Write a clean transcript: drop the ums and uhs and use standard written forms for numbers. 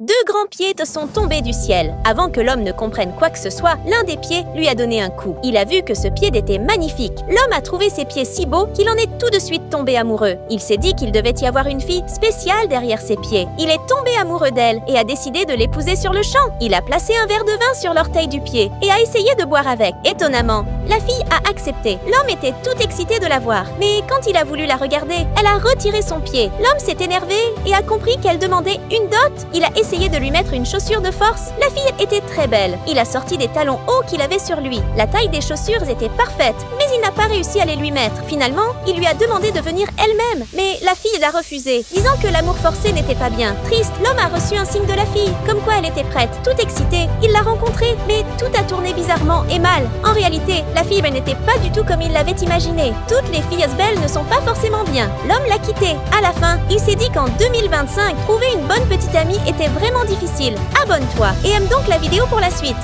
2 grands pieds te sont tombés du ciel. Avant que l'homme ne comprenne quoi que ce soit, l'un des pieds lui a donné un coup. Il a vu que ce pied était magnifique. L'homme a trouvé ses pieds si beaux qu'il en est tout de suite tombé amoureux. Il s'est dit qu'il devait y avoir une fille spéciale derrière ses pieds. Il est tombé amoureux d'elle et a décidé de l'épouser sur le champ. Il a placé un verre de vin sur l'orteil du pied et a essayé de boire avec. Étonnamment, la fille a accepté. L'homme était tout excité de la voir. Mais quand il a voulu la regarder, elle a retiré son pied. L'homme s'est énervé et a compris qu'elle demandait une dot. Il a essayé de lui mettre une chaussure de force. La fille était très belle. Il a sorti des talons hauts qu'il avait sur lui. La taille des chaussures était parfaite, mais il n'a pas réussi à les lui mettre. Finalement, il lui a demandé de venir elle-même, mais la fille l'a refusé, disant que l'amour forcé n'était pas bien. Triste, l'homme a reçu un signe de la fille, comme quoi elle était prête. Tout excité, il l'a rencontrée, mais tout a tourné bizarrement et mal. En réalité, la fille n'était pas du tout comme il l'avait imaginé. Toutes les filles belles ne sont pas forcément bien. L'homme l'a quittée. À la fin, il s'est dit qu'en 2025, trouver une bonne petite amie était vraiment difficile. Abonne-toi et aime donc la vidéo pour la suite.